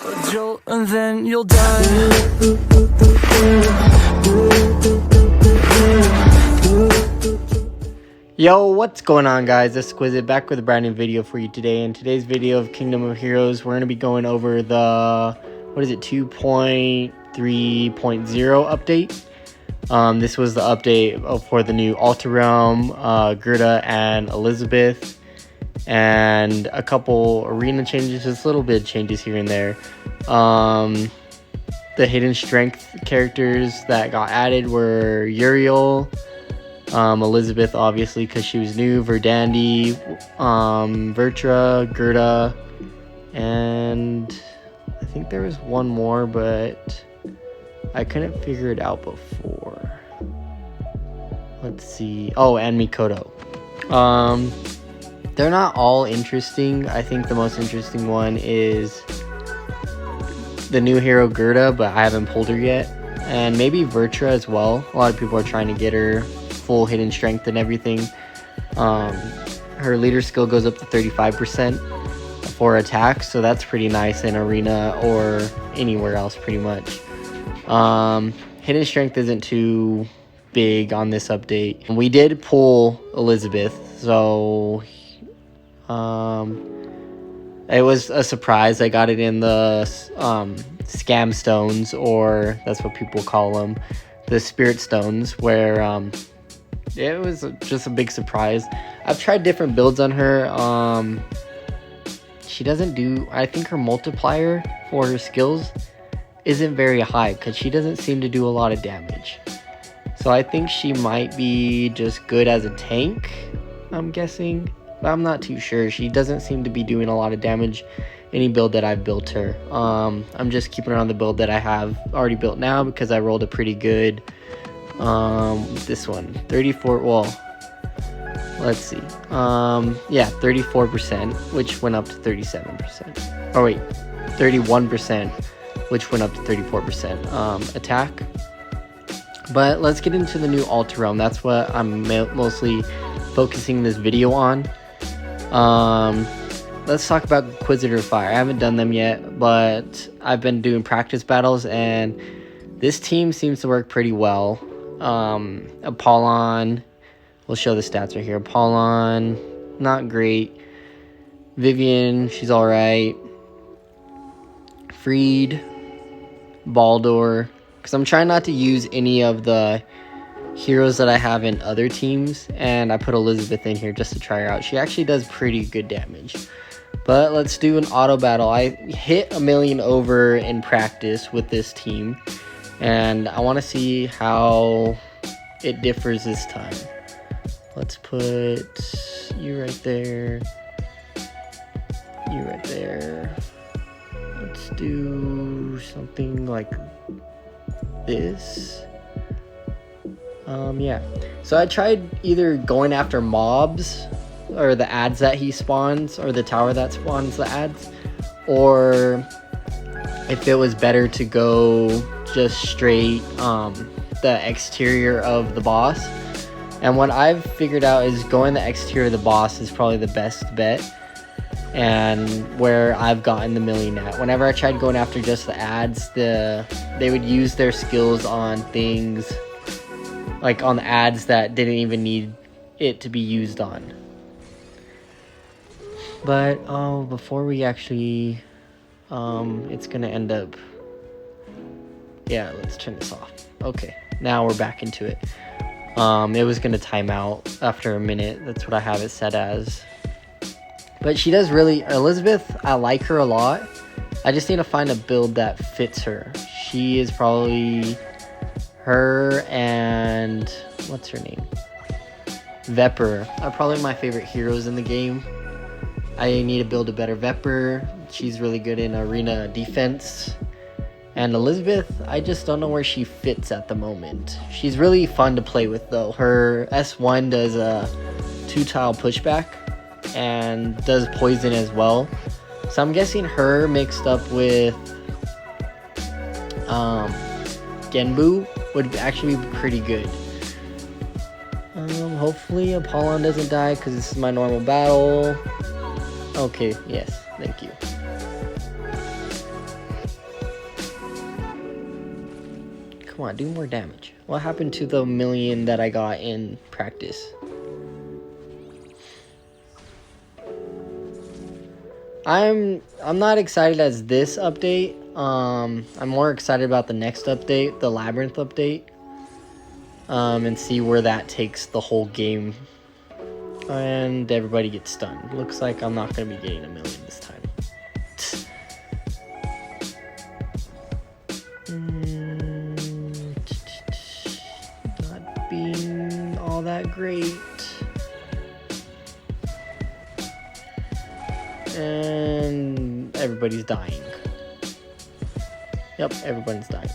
A jolt and then you'll die. Yo, what's going on, guys? Exquisite back with a brand new video for you today. In today's video of Kingdom of Heroes, we're going to be going over the 2.3.0 update. This was the update for the new Altar Realm, Gerda and Elisabeth, and a couple arena changes, just little bit of changes here and there. The hidden strength characters that got added were Uriel, Elisabeth, obviously, because she was new, Verdandi, Vertra, Gerda, and I think there was one more, but I couldn't figure it out before. Let's see. Oh, and Mikoto. They're not all interesting. I think the most interesting one is the new hero Gerda, but I haven't pulled her yet. And maybe Vertra as well. A lot of people are trying to get her full hidden strength and everything. Her leader skill goes up to 35% for attack, so that's pretty nice in arena or anywhere else pretty much. Hidden strength isn't too big on this update. We did pull Elisabeth, so it was a surprise. I got it in the scam stones, or that's what people call them, the spirit stones, where it was just a big surprise. I've tried different builds on her. She doesn't do, I think her multiplier for her skills isn't very high because she doesn't seem to do a lot of damage. So I think she might be just good as a tank, I'm guessing, but I'm not too sure. She doesn't seem to be doing a lot of damage any build that I've built her. I'm just keeping her on the build that I have already built now because I rolled a pretty good this one 34, well, let's see, yeah, 34%, which went up to 37%. Oh wait, 31%, which went up to 34% attack. But let's get into the new Altar Realm. That's what I'm mostly focusing this video on. Let's talk about Inquisitor Fire. I haven't done them yet, but I've been doing practice battles, and this team seems to work pretty well. Apollon, we'll show the stats right here. Apollon, not great. Vivian, she's alright. Freed, Baldur, because I'm trying not to use any of the heroes that I have in other teams, and I put Elisabeth in here just to try her out. She actually does pretty good damage. But let's do an auto battle. I hit 1,000,000 over in practice with this team, and I want to see how it differs this time. Let's put you right there, you right there. Let's do something like this. Yeah, so I tried either going after mobs or the ads that he spawns, or the tower that spawns the ads, or if it was better to go just straight the exterior of the boss. And what I've figured out is going the exterior of the boss is probably the best bet, and where I've gotten the million at. Whenever I tried going after just the ads, they would use their skills on things like on the ads that didn't even need it to be used on. But before we actually it's gonna end up, yeah, let's turn this off. Okay, now we're back into it. It was gonna time out after a minute. That's what I have it set as. But she does really, Elisabeth, I like her a lot. I just need to find a build that fits her. She is probably her and what's her name? Vepr are probably my favorite heroes in the game. I need to build a better Vepr. She's really good in arena defense. And Elisabeth, I just don't know where she fits at the moment. She's really fun to play with though. Her S1 does a 2-tile pushback and does poison as well. So I'm guessing her mixed up with Genbu would actually be pretty good. Hopefully Apollon doesn't die because this is my normal battle. Okay, yes, thank you. Come on, do more damage. What happened to the million that I got in practice? I'm not excited as this update. I'm more excited about the next update, the Labyrinth update. And see where that takes the whole game. And everybody gets stunned. Looks like I'm not going to be getting a million this time. Not being all that great. And everybody's dying. Yep, everybody's dying.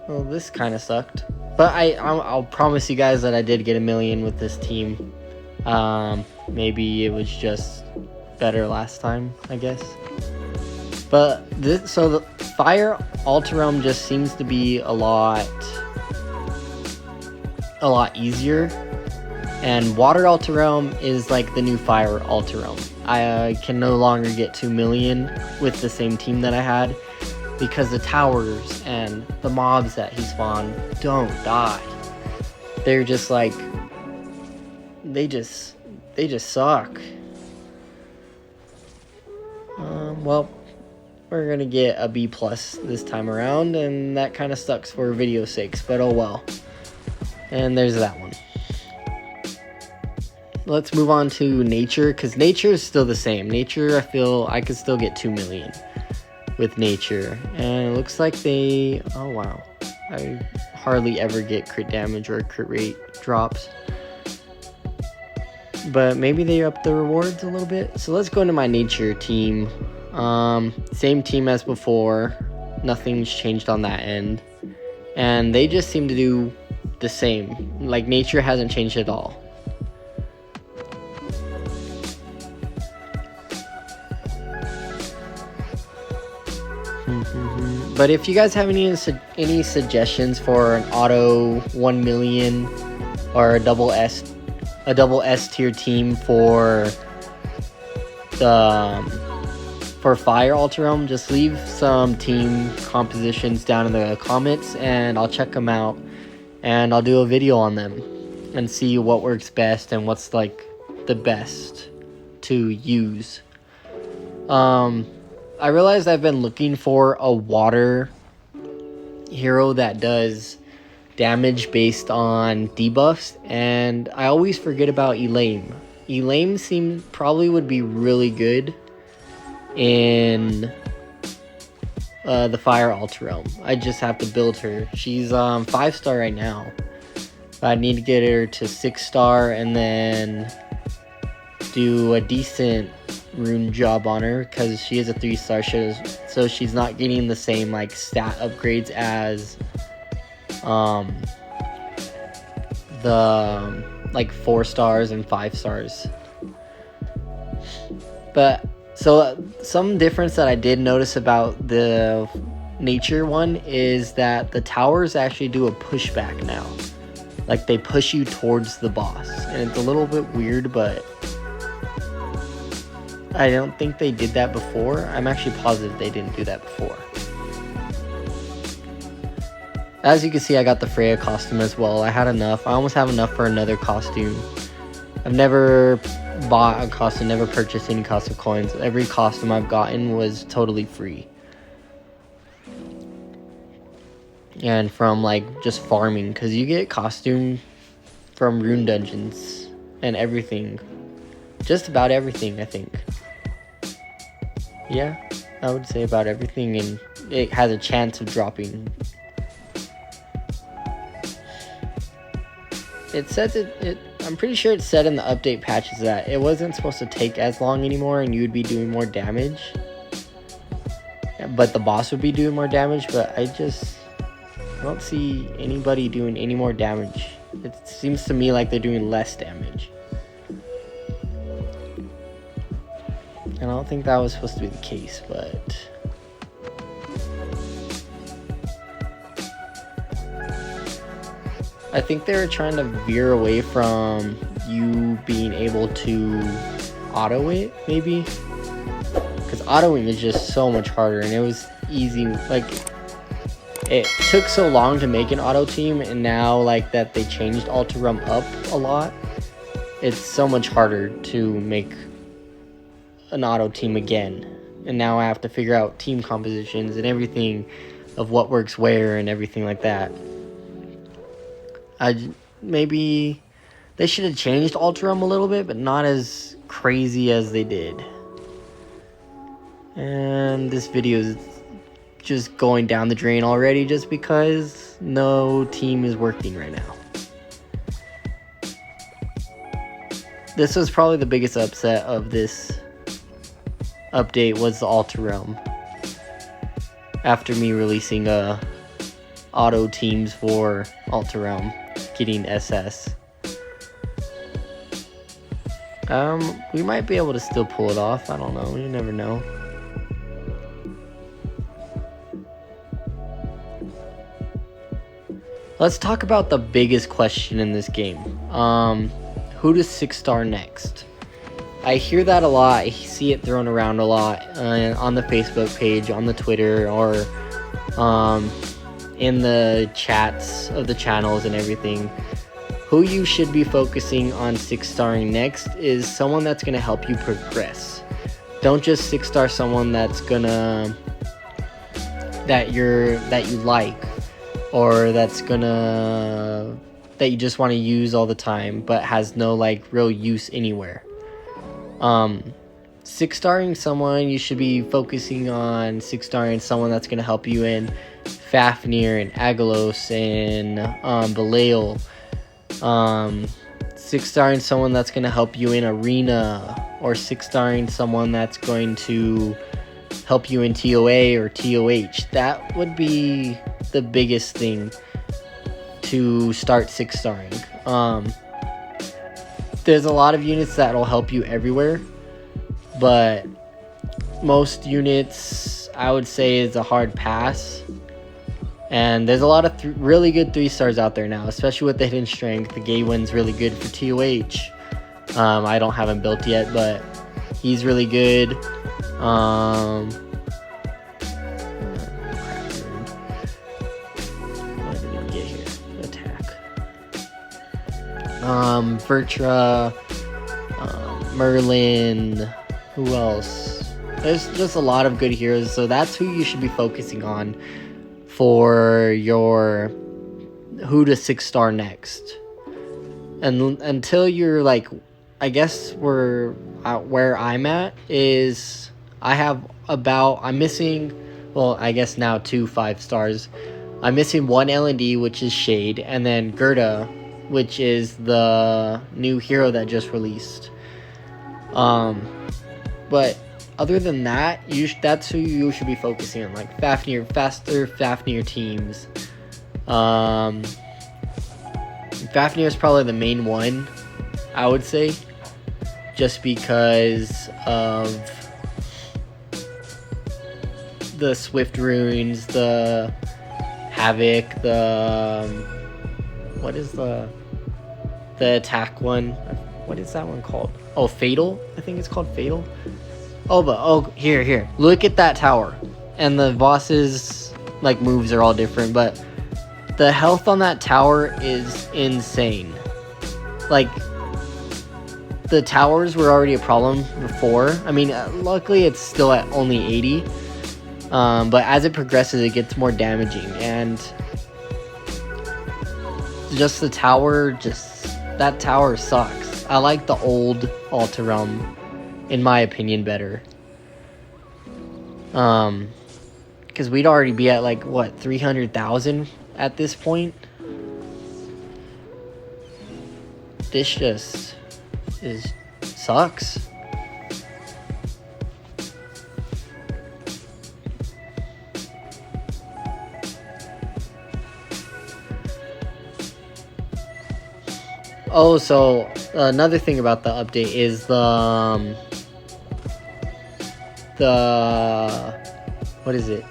Well, this kind of sucked. But I'll promise you guys that I did get a million with this team. Maybe it was just better last time, I guess. But so the Fire Altar Realm just seems to be a lot easier. And Water Altar Realm is like the new Fire Altar Realm. I can no longer get 2 million with the same team that I had, because the towers and the mobs that he spawned don't die. They're just like, they just suck. Well, we're gonna get a B+ this time around, and that kind of sucks for video sakes, but oh well. And there's that one. Let's move on to nature, because nature is still the same. Nature, I feel I could still get 2 million with nature. And it looks like they... Oh, wow. I hardly ever get crit damage or crit rate drops. But maybe they up the rewards a little bit. So let's go into my nature team. Same team as before. Nothing's changed on that end. And they just seem to do the same. Like, nature hasn't changed at all. But if you guys have any suggestions for an auto 1 million or a double S tier team for Fire Altar Realm, just leave some team compositions down in the comments and I'll check them out and I'll do a video on them and see what works best and what's like the best to use. I realized I've been looking for a water hero that does damage based on debuffs, and I always forget about Elaine. Elaine probably would be really good in the Fire Altar Realm. I just have to build her. She's 5-star right now. I need to get her to 6-star and then do a decent rune job on her, because she is a 3-star, so she's not getting the same like stat upgrades as the like 4 stars and 5 stars. But so some difference that I did notice about the nature one is that the towers actually do a pushback now. Like, they push you towards the boss, and it's a little bit weird, but I don't think they did that before. I'm actually positive they didn't do that before. As you can see, I got the Freya costume as well. I had enough. I almost have enough for another costume. I've never bought a costume, never purchased any costume coins. Every costume I've gotten was totally free. And from like just farming, because you get costume from rune dungeons and everything. Just about everything, I think. Yeah, I would say about everything, and it has a chance of dropping. It says I'm pretty sure it said in the update patches that it wasn't supposed to take as long anymore and you would be doing more damage. But the boss would be doing more damage, but I don't see anybody doing any more damage. It seems to me like they're doing less damage. And I don't think that was supposed to be the case, but... I think they were trying to veer away from you being able to auto it, maybe? Because autoing is just so much harder, and it was easy. Like, it took so long to make an auto team, and now like that they changed Altarum up a lot, it's so much harder to make an auto team again. And now I have to figure out team compositions and everything of what works where and everything like that. Maybe they should have changed Altarum a little bit, but not as crazy as they did. And this video is just going down the drain already just because no team is working right now. This was probably the biggest upset of this update, was the Altarum. After me releasing auto teams for Altarum, getting SS. We might be able to still pull it off. I don't know. You never know. Let's talk about the biggest question in this game. Who does 6-star next? I hear that a lot. I see it thrown around a lot on the Facebook page, on the Twitter, or in the chats of the channels and everything. Who you should be focusing on 6-starring next is someone that's going to help you progress. Don't just 6-star someone that's gonna that you like, or that you just want to use all the time but has no like real use anywhere. 6-starring someone, you should be focusing on 6-starring someone that's going to help you in Fafnir and Agalos and Belial. 6-starring someone that's going to help you in Arena, or 6-starring someone that's going to help you in TOA or TOH. That would be the biggest thing to start 6-starring. There's a lot of units that'll help you everywhere, but most units I would say is a hard pass. And there's a lot of really good 3-stars out there now, especially with the hidden strength. The Gaywin's really good for TOH. I don't have him built yet, but he's really good. What did he get here? Attack. Vertra, Merlin, who else? There's just a lot of good heroes, so that's who you should be focusing on for your who to 6-star next. And until you're like, I guess where I'm at is I'm missing, well, I guess now 2 5-stars. I'm missing 1 L&D, which is Shade, and then Gerda, which is the new hero that just released. But other than that, that's who you should be focusing on, like Fafnir, faster Fafnir teams. Fafnir is probably the main one, I would say, just because of the Swift runes, the Havoc, what is the attack one? What is that one called? Oh, Fatal? I think it's called Fatal. Here. Look at that tower. And the boss's like moves are all different, but the health on that tower is insane. Like, the towers were already a problem before. I mean, luckily it's still at only 80. But as it progresses, it gets more damaging, and just the tower, that tower sucks. I like the old Altarum, in my opinion, better. Because we'd already be at like, what, 300,000 at this point? This just sucks. Oh, so another thing about the update is the what is it?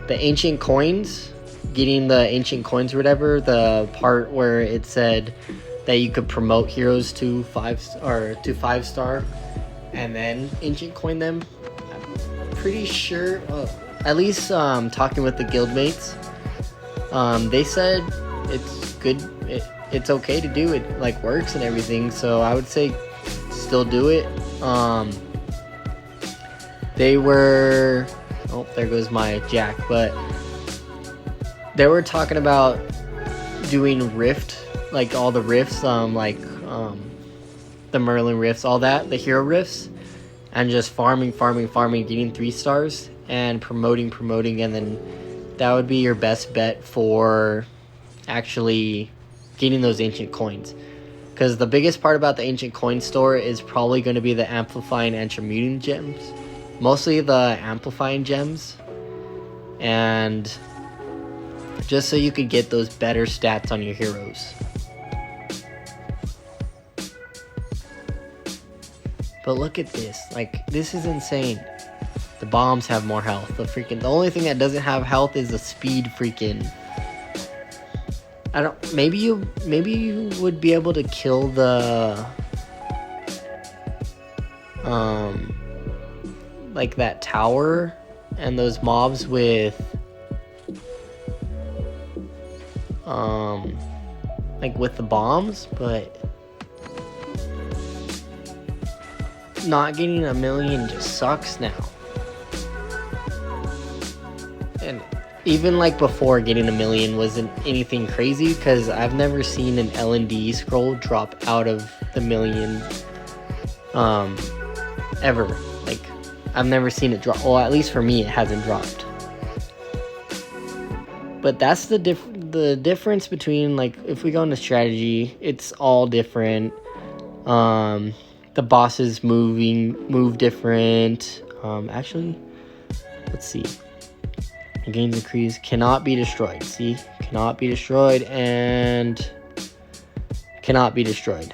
The ancient coins. Getting the ancient coins or whatever. The part where it said that you could promote heroes to 5-star and then ancient coin them. pretty sure, at least talking with the guildmates, they said it's good, it's okay to do it, like works and everything, so I would say still do it. They were, oh, there goes my jack, but they were talking about doing rift, like all the rifts, the Merlin rifts, all that, the hero rifts, and just farming, getting 3 stars and promoting, and then that would be your best bet for actually getting those ancient coins. Because the biggest part about the ancient coin store is probably going to be the amplifying and transmuting gems, mostly the amplifying gems, and just so you could get those better stats on your heroes. But look at this, like, this is insane. The bombs have more health. The only thing that doesn't have health is the speed freaking. Maybe you would be able to kill the like that tower and those mobs with like with the bombs, but not getting 1,000,000 just sucks now. And even like before, getting 1,000,000 wasn't anything crazy, because I've never seen an L&D scroll drop out of the 1,000,000 ever. Like, I've never seen it drop. Well, at least for me, it hasn't dropped. But that's the difference between, like, if we go into strategy, it's all different. The bosses move different. Actually, let's see. Gains increase, cannot be destroyed. See, cannot be destroyed and cannot be destroyed.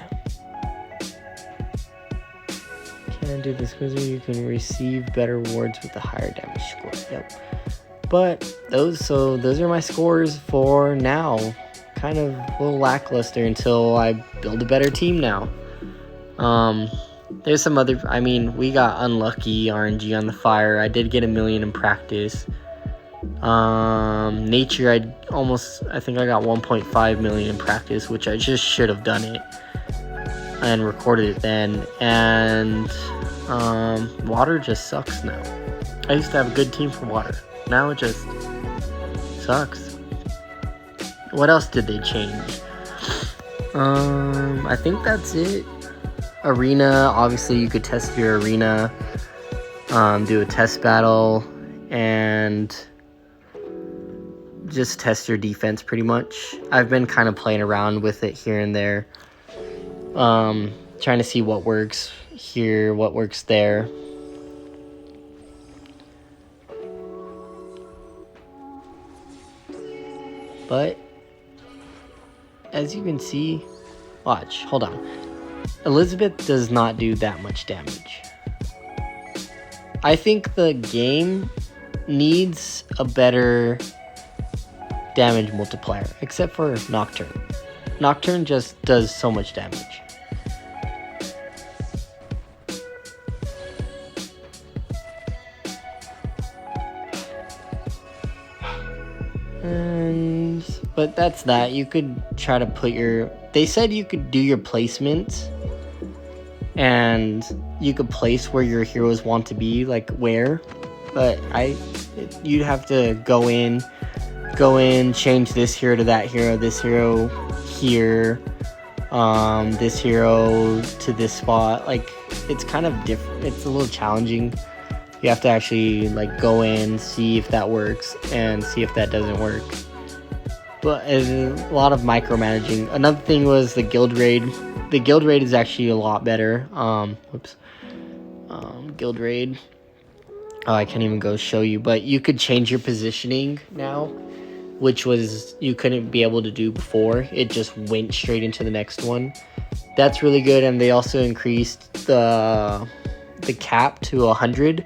Can do this because you can receive better rewards with a higher damage score. Yep. But those are my scores for now. Kind of a little lackluster until I build a better team now. There's some other, we got unlucky RNG on the fire. I did get 1,000,000 in practice. Nature, I think I got 1.5 million in practice, which I just should have done it and recorded it then. And water just sucks now. I used to have a good team for water. Now it just sucks. What else did they change? I think that's it. Arena, obviously you could test your arena, do a test battle, and just test your defense pretty much. I've been kind of playing around with it here and there, trying to see what works here, what works there. But as you can see, watch, hold on. Elisabeth does not do that much damage. I think the game needs a better damage multiplier, except for Nocturne. Nocturne just does so much damage. But that's that. You could try to put they said you could do your placement and you could place where your heroes want to be, like where, but you'd have to go in, change this hero to that hero, this hero here, this hero to this spot. Like, it's kind of different. It's a little challenging. You have to actually like go in, see if that works, and see if that doesn't work. But it's a lot of micromanaging. Another thing was the guild raid. The guild raid is actually a lot better. Guild raid. Oh, I can't even go show you, but you could change your positioning now, which was you couldn't be able to do before. It just went straight into the next one. That's really good, and they also increased the cap to 100,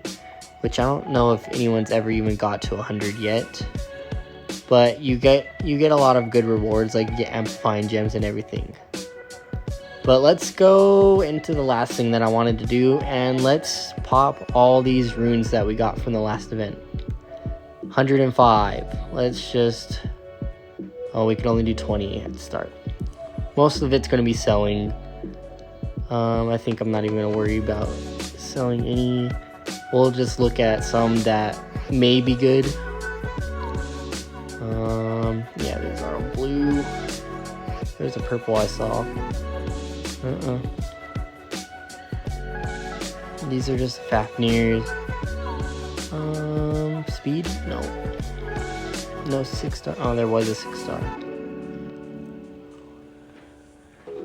which I don't know if anyone's ever even got to 100 yet. But you get a lot of good rewards, like you get amplifying gems and everything. But let's go into the last thing that I wanted to do, and let's pop all these runes that we got from the last event. 105. Let's just... Oh, we can only do 20 at the start. Most of it's going to be selling. I think I'm not even going to worry about selling any. We'll just look at some that may be good. Yeah, these are blue. There's a purple I saw. These are just Fafnirs. Speed? No. No 6-star. Oh, there was a 6-star.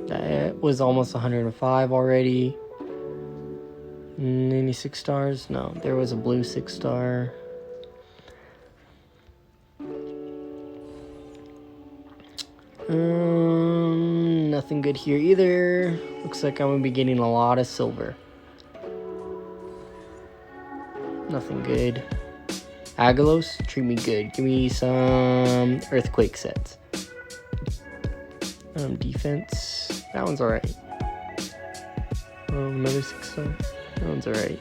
That was almost 105 already. Any 6-stars? No, there was a blue 6-star. Nothing good here either. Looks like I'm gonna be getting a lot of silver. Nothing good. Agalos, treat me good. Give me some earthquake sets. Defense. That one's alright. Another 6-star. That one's alright.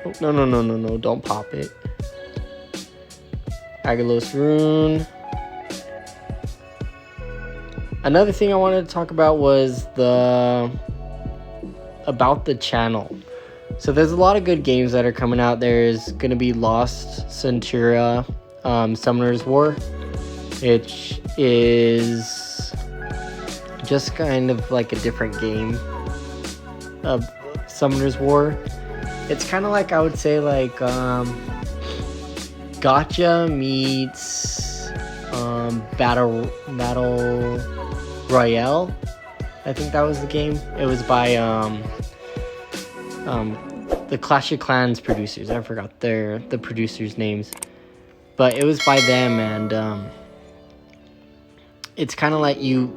Oh, no. Don't pop it. Agalos rune. Another thing I wanted to talk about was about the channel. So there's a lot of good games that are coming out. There's gonna be Lost Centura, Summoner's War, which is just kind of like a different game of Summoner's War. It's kind of like, I would say, like Gotcha meets Battle Royale. I think that was the game. It was by the Clash of Clans producers. I forgot the producers' names, but it was by them, and it's kind of like you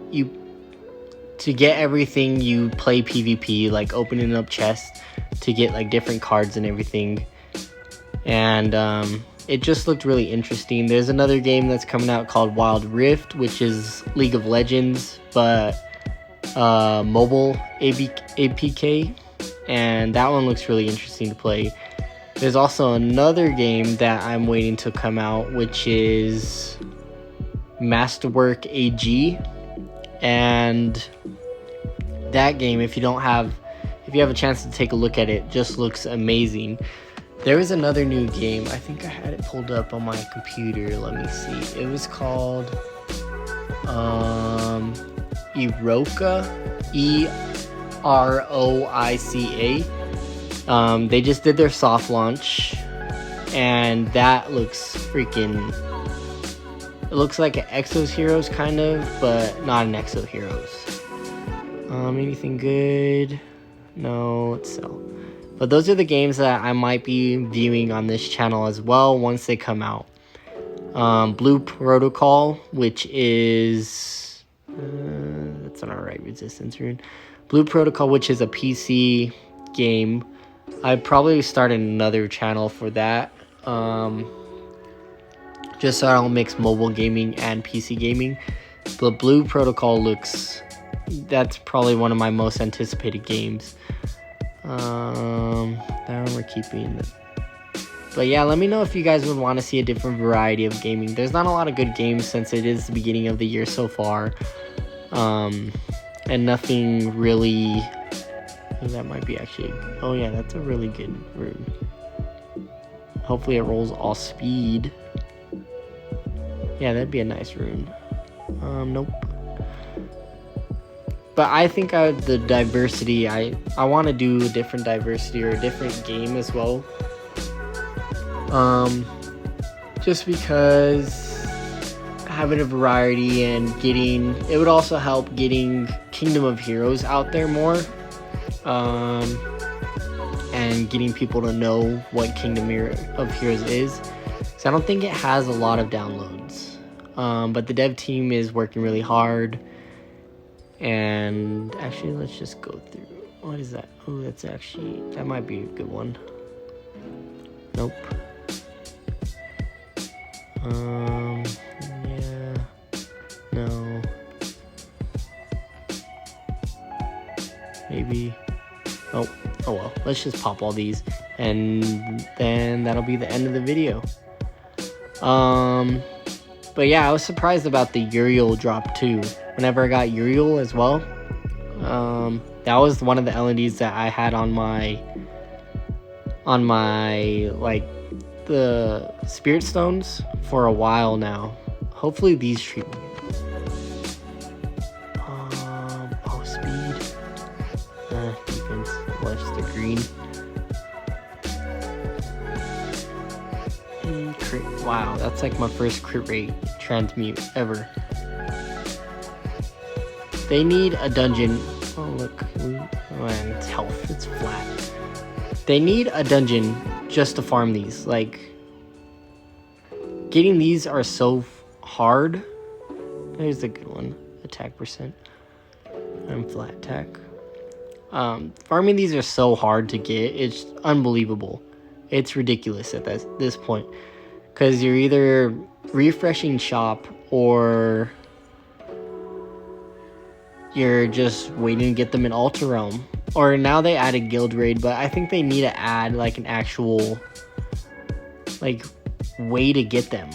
to get everything, you play PvP, like opening up chests to get like different cards and everything, and it just looked really interesting. There's another game that's coming out called Wild Rift, which is League of Legends, but mobile APK, and that one looks really interesting to play. There's also another game that I'm waiting to come out, which is Masterwork AG, and that game, if you have a chance to take a look at it, just looks amazing. There was another new game. I think I had it pulled up on my computer. Let me see. It was called Eroica, Eroica. They just did their soft launch, and that looks freaking... It looks like an Exos Heroes kind of, but not an Exo Heroes. Anything good? No, let's sell. But those are the games that I might be viewing on this channel as well once they come out. Blue Protocol, which is... that's an alright resistance rune. Blue Protocol, which is a PC game. I'd probably start another channel for that. Just so I don't mix mobile gaming and PC gaming. But Blue Protocol looks... That's probably one of my most anticipated games. That one we're keeping. But yeah, let me know if you guys would want to see a different variety of gaming. There's not a lot of good games since it is the beginning of the year so far. And nothing really... Oh, that might be actually... Oh yeah, that's a really good rune. Hopefully it rolls all speed. Yeah, that'd be a nice rune. Nope. But I think the diversity, I want to do a different diversity or a different game as well. Just because having a variety and it would also help getting Kingdom of Heroes out there more. And getting people to know what Kingdom of Heroes is. So I don't think it has a lot of downloads. But the dev team is working really hard. And actually, let's just go through. What is that? Oh, that might be a good one. Nope. Yeah. No. maybe. Oh well. Let's just pop all these, and then that'll be the end of the video. But yeah, I was surprised about the Uriel drop too. Whenever I got Uriel as well, that was one of the LEDs that I had on my like the spirit stones for a while now. Hopefully these treat me. Speed. Defense. What's the green? Crit. Wow, that's like my first crit rate transmute ever. They need a dungeon. Oh look, man, it's health. It's flat. They need a dungeon just to farm these. Like, getting these are so hard. There's a good one. Attack percent. And flat attack. Farming these are so hard to get. It's unbelievable. It's ridiculous at this point. Because you're either refreshing shop or you're just waiting to get them in Altar Realm. Or now they added Guild Raid, but I think they need to add like an actual like way to get them.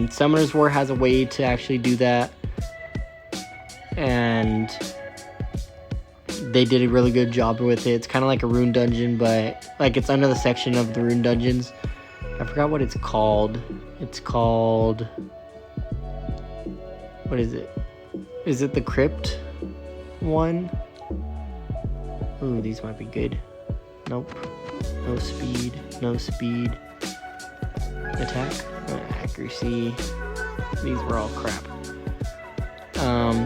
Summoner's War has a way to actually do that, and they did a really good job with it. It's kind of like a rune dungeon, but like it's under the section of the rune dungeons. I forgot what it's called. It's called, what is it? Is it the crypt one? Ooh, these might be good. Nope. No speed. No speed. Attack. Accuracy. These were all crap.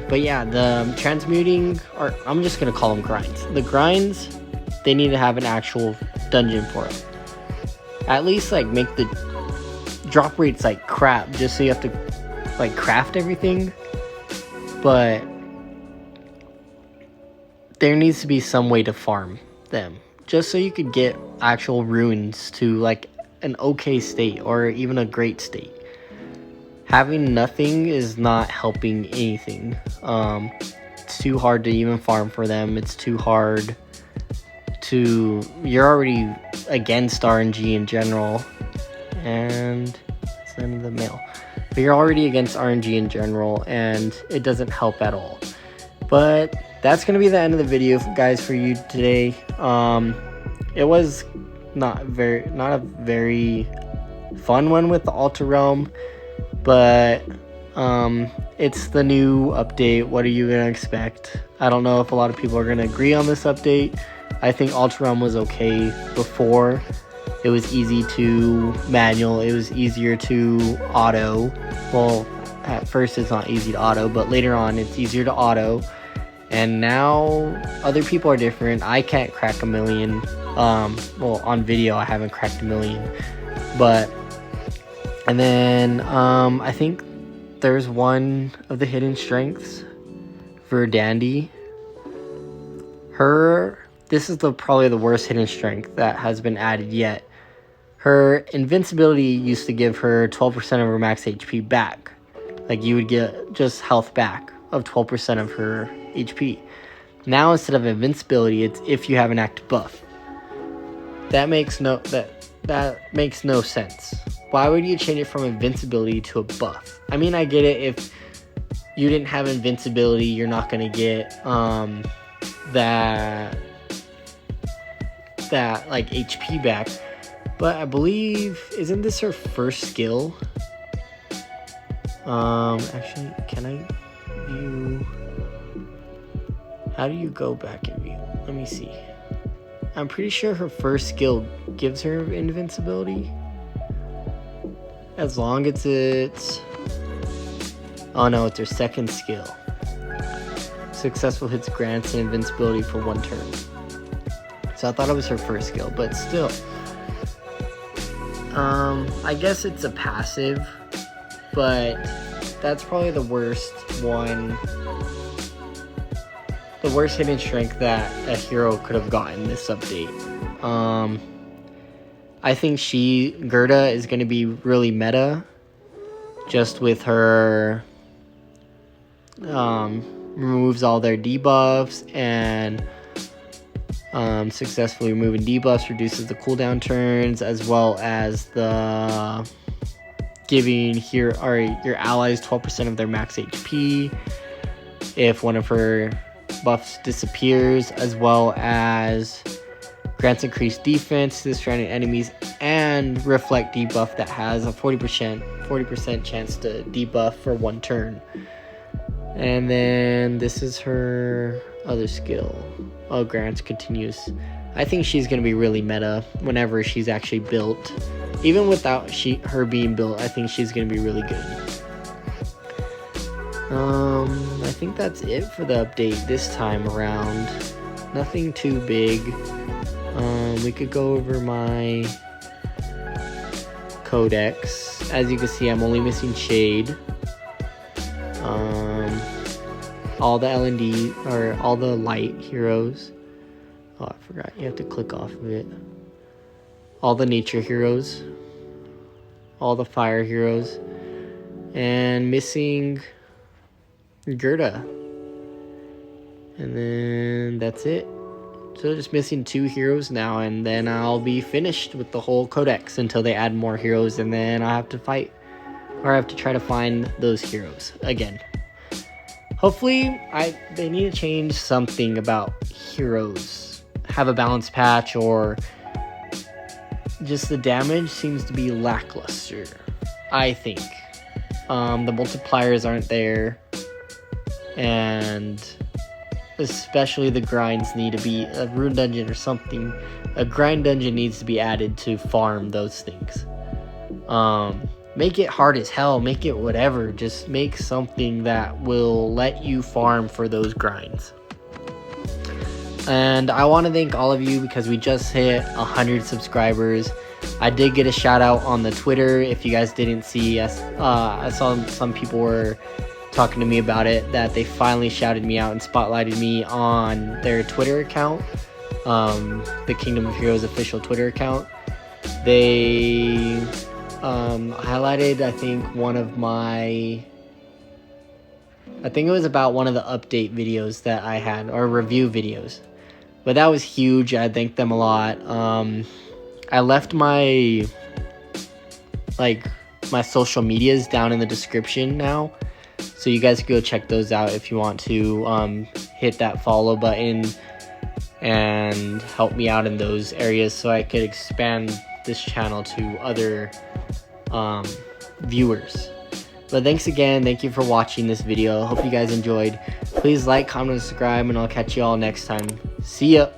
But yeah, the transmuting, or I'm just gonna call them grinds. The grinds, they need to have an actual dungeon for it. At least like make the drop rates like crap, just so you have to like craft everything. But there needs to be some way to farm them, just so you could get actual runes to like an okay state or even a great state. Having nothing is not helping anything. It's too hard to even farm for them. It's too hard to... You're already against RNG in general. And it's the end of the mail. But you're already against RNG in general, and it doesn't help at all. But that's going to be the end of the video, guys, for you today. It was not a very fun one with the Altar Realm. But it's the new update. What are you gonna expect? I don't know if a lot of people are gonna agree on this update. I think Altar Realm was okay before. It was easy to manual. It was easier to auto. Well, at first it's not easy to auto, but later on it's easier to auto. And now other people are different. I can't crack a million. Well, on video I haven't cracked a million, but. And then, I think there's one of the hidden strengths for Dandy. This is probably the worst hidden strength that has been added yet. Her invincibility used to give her 12% of her max HP back. Like, you would get just health back of 12% of her HP. Now, instead of invincibility, it's if you have an active buff. That makes no sense. Why would you change it from invincibility to a buff? I mean, I get it. If you didn't have invincibility, you're not going to get that like HP back. But I believe, isn't this her first skill? Actually, can I view? How do you go back and view? Let me see. I'm pretty sure her first skill gives her invincibility. As long as it's... Oh no, it's her second skill. Successful hits grants an invincibility for 1 turn. So I thought it was her first skill, but still. I guess it's a passive, but that's probably the worst one. The worst hidden strength that a hero could have gotten this update. I think Gerda is going to be really meta, just with her removes all their debuffs, and successfully removing debuffs reduces the cooldown turns, as well as the giving your allies 12% of their max HP if one of her buffs disappears, as well as grants increased defense to the surrounding enemies, and reflect debuff that has a 40% chance to debuff for 1 turn. And then this is her other skill. Oh, grants continuous. I think she's going to be really meta whenever she's actually built. Even without her being built, I think she's going to be really good. I think that's it for the update this time around. Nothing too big. We could go over my codex. As you can see, I'm only missing Shade. All the L&D, or all the light heroes. Oh, I forgot. You have to click off of it. All the nature heroes. All the fire heroes. And missing Gerda. And then that's it. So just missing 2 heroes now, and then I'll be finished with the whole codex until they add more heroes, and then I have to fight, or I have to try to find those heroes again. Hopefully, they need to change something about heroes. Have a balance patch, or just the damage seems to be lackluster, I think. The multipliers aren't there, and especially the grinds need to be a rune dungeon or something. A grind dungeon needs to be added to farm those things. Make it hard as hell, make it whatever, just make something that will let you farm for those grinds. And I want to thank all of you because we just hit 100 subscribers. I did get a shout out on the Twitter. If you guys didn't see, I saw some people were talking to me about it, that they finally shouted me out and spotlighted me on their Twitter account, the Kingdom of Heroes official Twitter account. They highlighted, I think it was about one of the update videos that I had, or review videos, but that was huge. I thanked them a lot. I left my social medias down in the description now, so you guys can go check those out if you want to hit that follow button and help me out in those areas so I could expand this channel to other viewers. But thanks again. Thank you for watching this video. Hope you guys enjoyed. Please like, comment, and subscribe, and I'll catch you all next time. See ya.